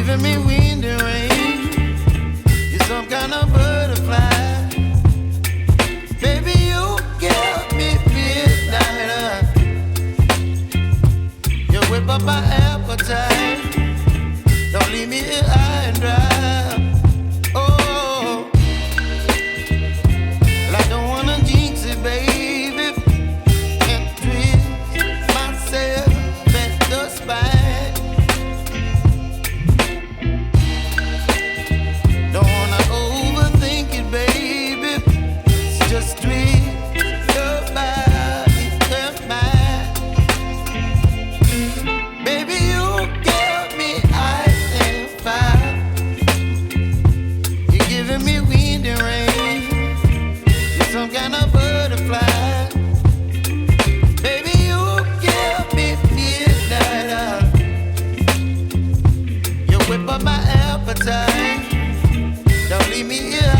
giving me wind and rain. You're some kind of butterfly. Baby, you give me midnight. You whip up my appetite. Don't leave me here high and dry. Oh, well, I don't wanna jinx it, baby. Can't twist myself at the spine. Don't wanna overthink it, baby. It's just twist your body and mine. Baby, you give me ice and fire. You're giving me wind and rain. You're some kind of butterfly. Baby, you give me midnight. You whip up my appetite. Don't leave me here